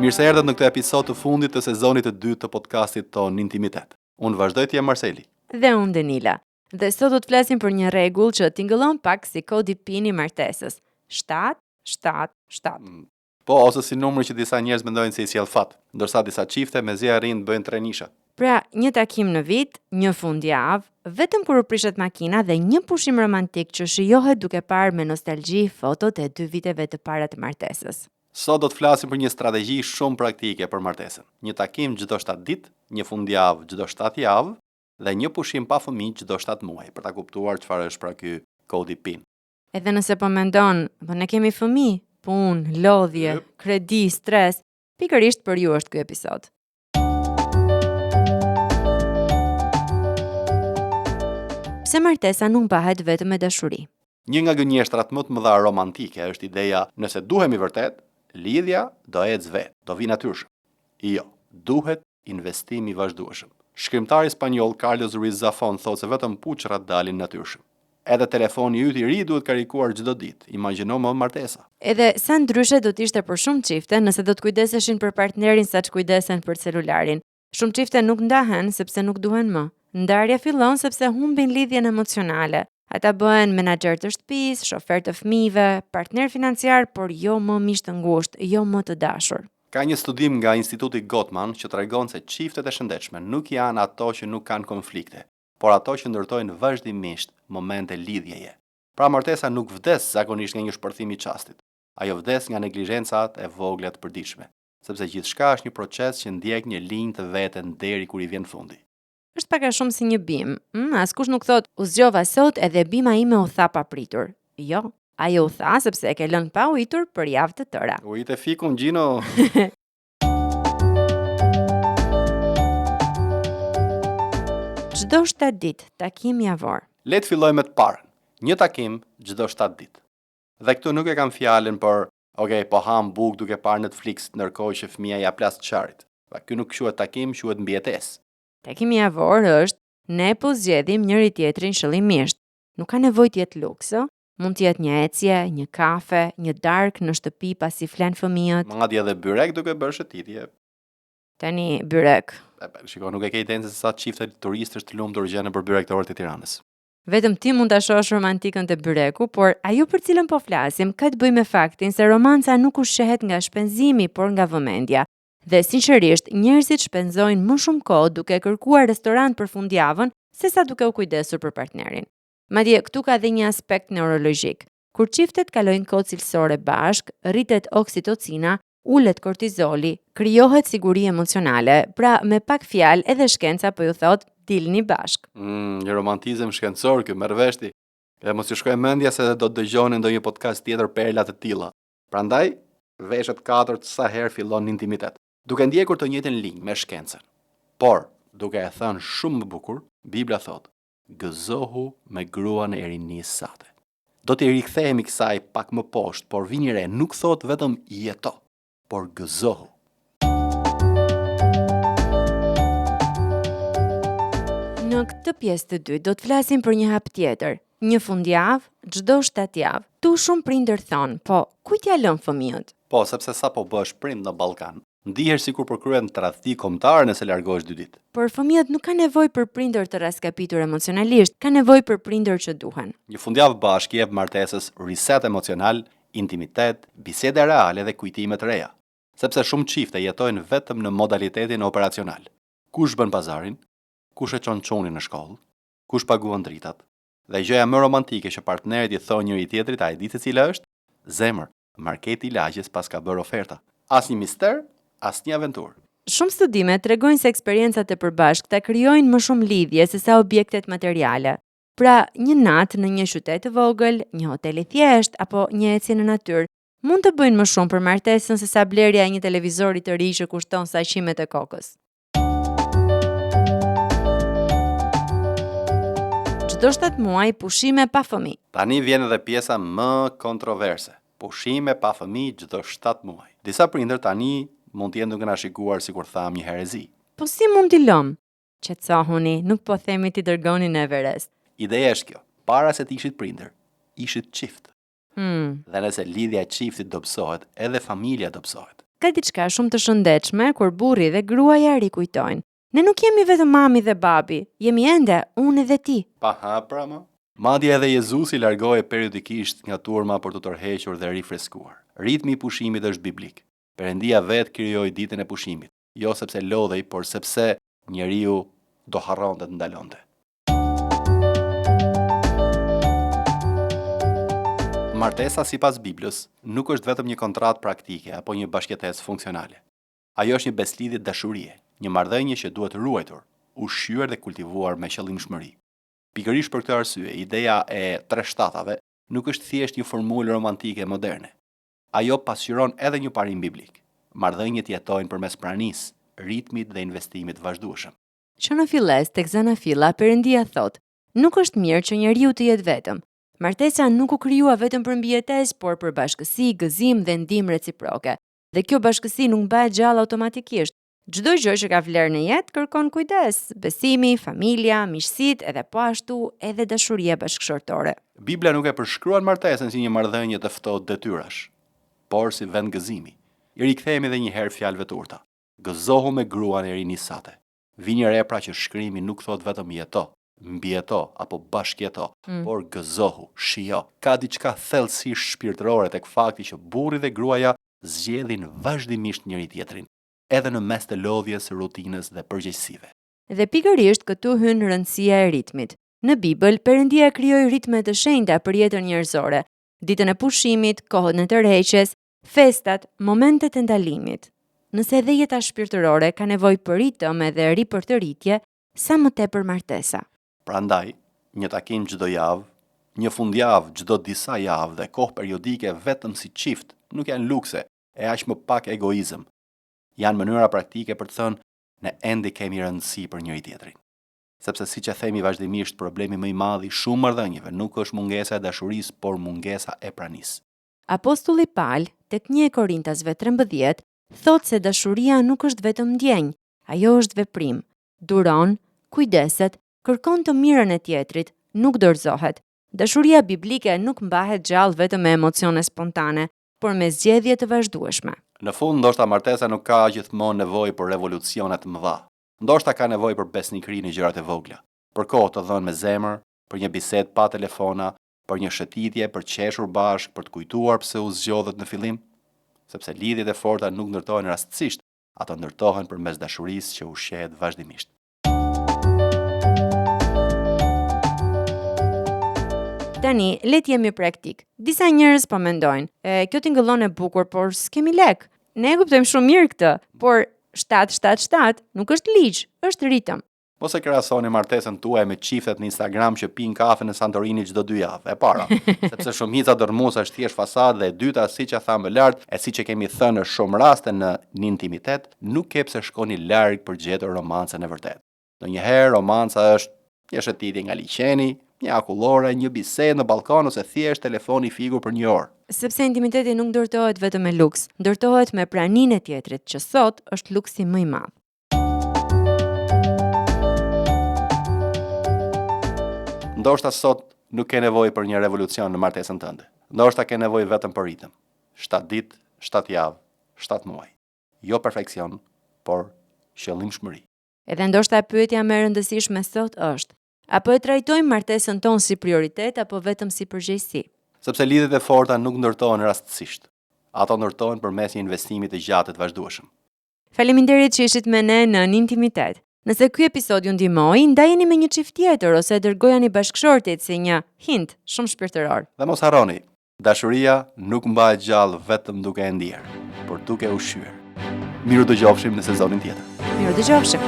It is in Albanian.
Mirë se erdhët në këtë episod të fundit të sezonit të dytë të podcastit ton Intimitet. Unë vazhdoj të jem Marseli. Dhe unë Denila. Dhe sot do të flasim për një rregull që tingëllon pak si kodi PIN i martesës. 7-7-7. Po, ose si numri që disa njerëz mendojnë se i sjell fat, ndërsa disa çifte mezi arrin të bëjnë 3 nisha. Pra, një takim në vit, një fundjavë, vetëm kur u prishet makina dhe një pushim romantik që shijohet duke parë me nostalgji fotot e 2 viteve të para të martesës. Sot do të flasim për një strategji shumë praktike për martesën. Një takim çdo 7 ditë, një fundjavë çdo 7 javë dhe një pushim pa fëmijë çdo 7 muaj, për ta kuptuar çfarë është pra ky kodi PIN. Edhe nëse po mendon, po ne kemi fëmijë, punë, lodhje, kredi, stres, pikërisht për ju është ky episod. Pse martesa nuk bëhet vetëm me dashuri? Një nga gënjeshtrat më të mëdha romantike është ideja nëse duhemi vërtet, lidhja do ecë vetë, do vi natyrshëm. Jo, duhet investim i vazhdueshëm. Shkrimtari spanjoll Carlos Ruiz Zafón thotë se vetëm puçrat dalin natyrshëm. Edhe telefoni yt i ri duhet karikuar çdo ditë. Imagjino më martesa. Edhe sa ndryshe do të ishte për shumë çifte nëse do të kujdeseshin për partnerin saç kujdesen për celularin. Shumë çifte nuk ndahen sepse nuk duhen më. Ndarja fillon sepse humbin lidhjen emocionale. Ata bëhen menaxher të shtëpisë, shofer të fëmijëve, partner financiar, por jo më miq të ngushtë, jo më të dashur. Ka një studim nga Instituti Gottman që tregon se çiftet e shëndetshme nuk janë ato që nuk kanë konflikte, por ato që ndërtojnë vazhdimisht momente lidhjeje. Pra martesa nuk vdes zakonisht nga një shpërthim i çastit. Ajo vdes nga neglizhencat e vogla të përditshme, sepse gjithçka është një proces që ndjek një linjë të vetën deri kur i vjen fundi. Është pak a shumë si një bim. Askush nuk thot, u zgjova sot edhe bima ime u tha papritur. Jo, ajo u tha sepse e ke lënë pa ujtur për javë të tëra. Ujite fikun, Gjino. Çdo 7 ditë, takim javor. Le të fillojmë me të parën. Një takim çdo 7 ditë. Dhe këtu nuk e kam fjalën për, po ham bukë duke parë Netflix ndërkohë që fëmia ja plas çarit. Ky nuk quhet takim, quhet mbijetesë. Takimi javor është ne po zgjedhim njëri tjetrin shëllimisht. Nuk ka nevojë të jetë luks, mund të jetë një ecje, një kafe, një darkë në shtëpi pasi flen fëmijët. Madje edhe byrek duke bërë shëtitje. Tani byrek. Shiko, nuk e ke idenë se sa çifte turistësh të lumtur gjenë për byrektorët e Tiranës. Vetëm ti mund ta shohësh romantikën te byreku, por ajo për cilën po flasim ka të bëjë me faktin se romanca nuk ushqehet nga shpenzimi, por nga vëmendja. Dhe sinqerisht, njerëzit shpenzojnë më shumë kohë duke kërkuar restorant për fundjavën sesa duke u kujdesur për partnerin. Madje këtu ka dhe një aspekt neurologjik. Kur çiftet kalojnë kohë cilësore bashk, rritet oksitocina, ulet kortizoli, krijohet siguri emocionale. Pra, me pak fjalë edhe shkenca po ju thot dilni bashk. Një romantizëm shkencor ky, merr veshti. Edhe mos ju shkojë mendja se do të dëgjoni ndonjë podcast tjetër perla të tilla. Prandaj, veshët 4 sa herë fillon intimitet. Duke ndjekur të njëjtën linjë me shkencën. Por, duke e thënë shumë më bukur, Bibla thot: gëzohu me gruan e rinisë sate. Do t'i rikthehemi kësaj pak më poshtë, por vini re nuk thot vetëm jeto, por gëzohu. Në këtë pjesë të dytë do të flasim për një hap tjetër, një fundjavë, çdo 7 javë. Tu shumë prindër thon, po kujt ja lën fëmijët? Po, sepse sa po bësh prind në Ballkan, ndihesh sikur përkryen tradhti kombëtare nëse largohesh 2 ditë. Por fëmijët nuk kanë nevojë për prindër të raskapitur emocionalisht, kanë nevojë për prindër që duhen. Një fundjavë bashkë jep martesës reset emocional, intimitet, bisede reale dhe kujtime të reja. Sepse shumë çifte jetojnë vetëm në modalitetin operacional. Kush bën pazarin? Kush e çon çonin në shkollë? Kush paguan dritat? Dhe gjëja më romantike që partnerët i thonë njëri tjetrit, a e di se cila është? Zemër, marketi i lagjes pas ka bërë oferta. Asnjë mister, asnjë aventurë. Shumë studime tregojnë se eksperiencat e përbashkëta krijojnë më shumë lidhje sesa objektet materiale. Pra, një natë në një qytet të vogël, një hotel i thjesht apo një ecje në natyrë mund të bëjnë më shumë për martesën sesa blerja e një televizori të ri që kushton sa qimet e kokës. Çdo 7 muaj pushime pa fëmijë. Tani vjen edhe pjesa më kontroverse. Pushime pa fëmijë çdo 7 muaj. Disa prindër tani mund të jenë duke na shikuar sikur tham një herezi. Po si mund t'i lëm? Qetësohuni, nuk po themi t'i dërgoni në Everest. Ideja është kjo. Para se të ishit prindër, ishit çift. Dhe nëse lidhja e çiftit dobësohet, edhe familja dobësohet. ka diçka shumë të shëndetshme kur burri dhe gruaja rikujtojnë. Ne nuk jemi vetëm mami dhe babi, jemi ende unë dhe ti. Pa hapra më. Madje edhe Jezusi largohej periodikisht nga turma për të tërhequr dhe rifreskuar. Ritmi i pushimit është biblik. Perëndia vetë krijoi ditën e pushimit, jo sepse lodhej, por sepse njeriu do harronte të ndalonte. Martesa sipas Biblës nuk është vetëm një kontratë praktike apo një bashkëtesë funksionale. Ajo është një beslidhje dashurie, një marrëdhënie që duhet ruajtur, ushqyer dhe kultivuar me qëllimshmëri. Pikërisht për këtë arsye, ideja e 3 shtatave nuk është thjesht një formulë romantike moderne. Ajo pasqyron edhe një parim biblik. Marrëdhëniet jetojnë përmes pranisë, ritmit dhe investimit vazhdueshëm. Që në filles tek zëna filla, Perëndia thotë, nuk është mirë që njeriu të jetë vetëm. Martesa nuk u krijua vetëm për mbijetesë, por për bashkësi, gëzim dhe ndihmë reciproke. Dhe kjo bashkësi nuk bëhet gjallë automatikisht. Çdo gjë që ka vlerë në jetë kërkon kujdes, besimi, familja, miqësitë edhe po ashtu edhe dashuria bashkëshortore. Bibla nuk e përshkruan martesën si një marrëdhënie të ftohtë detyrash, por si vend gëzimi. I rikthehemi edhe një herë fjalëve të urta. Gëzohu me gruan e rinisate. Vini re pra që shkrimi nuk thot vetëm jeto, mbijeto apo bashkjeto, por gëzohu, shijo. Ka diçka thellësisht shpirtërore tek fakti që burri dhe gruaja zgjedhin vazhdimisht njëri tjetrin, edhe në mes të lodhjes, rutinës dhe përgjegjësive. Dhe pikërisht këtu hyn rëndësia e ritmit. Në Bibël, Perëndia krijoi ritme të shenjta për jetën njerëzore, ditën e pushimit, kohën e tërheqjes, festat, momentet e ndalimit. Nëse edhe jeta shpirtërore ka nevojë për ritëm edhe ripërtëritje, sa më tepër martesa. Prandaj, një takim çdo javë, një fundjavë çdo disa javë dhe kohë periodike vetëm si çift nuk janë lukse e aq më pak egoizëm. Janë mënyra praktike për të thënë ne ende kemi rëndësi për njëri tjetrin. Sepse siç e themi vazhdimisht, problemi më i madh i shumë marrëdhënieve nuk është mungesa e dashurisë, por mungesa e pranisë. Apostulli Paul, tek 1 Korintasve 13, thotë se dashuria nuk është vetëm ndjenjë, ajo është veprim. Duron, kujdeset, kërkon të mirën e tjetrit, nuk dorëzohet. Dashuria biblike nuk mbahet gjallë vetëm me emocione spontane, por me zgjedhje të vazhdueshme. Në fund, ndoshta martesa nuk ka gjithmonë nevojë për revolucione të mëdha. Ndoshta ka nevojë për besnikëri në gjërat e vogla, për kohë të dhënë me zemër, për një bisedë pa telefona, për një shëtitje, për qeshur bashkë, për të kujtuar pse u zgjodhët në fillim, sepse lidhjet e forta nuk ndërtohen rastësisht, ato ndërtohen përmes dashurisë që ushqehet vazhdimisht. Tani, le të jemi praktik. Disa njerëz po mendojnë, kjo tingëllon e bukur, por s'kemi lek. Ne e kuptojmë shumë mirë këtë, por 777 nuk është ligj, është ritëm. Mos e krahasoni martesën tuaj me çiftet në Instagram që pinë kafe në Santorini çdo 2 javë. E para, sepse shumica dormues është thjesht fasadë dhe e dyta, siç e thamë më lart, e siç e kemi thënë në shumë raste në intimitet, nuk ke pse shkoni larg për gjetur romancën e vërtetë. Ndonjëherë romanca është një shëtitje nga liçeni, një akullore, një bisedë në balkon ose thjesht telefoni figur për 1 orë. Sepse intimiteti nuk ndërtohet vetëm me luks, ndërtohet me praninë e tjetrit, që sot është luksi më i madh. Ndoshta sot nuk ke nevojë për një revolucion në martesën tënde. Ndoshta ke nevojë vetëm për ritëm. 7 ditë, 7 javë, 7 muaj. Jo perfeksion, por qëllimshmëri. Edhe ndoshta pyetja më e rëndësishme sot është: apo e trajtojmë martesën tonë si prioritet apo vetëm si përgjegjësi? Sepse lidhjet e forta nuk ndërtohen rastësisht. Ato ndërtohen përmes një investimi të gjatë të vazhdueshëm. Faleminderit që ishit me ne në intimitet. Nëse ky episod ju ndihmoi, ndajeni me një çift tjetër ose dërgojani bashkëshortit si një hint shumë shpirtëror. Dhe mos harroni, dashuria nuk mbahet gjallë vetëm duke e ndier, por duke u ushqyer. Miru dëgjofshim në sezonin tjetër. Miru dëgjofshim.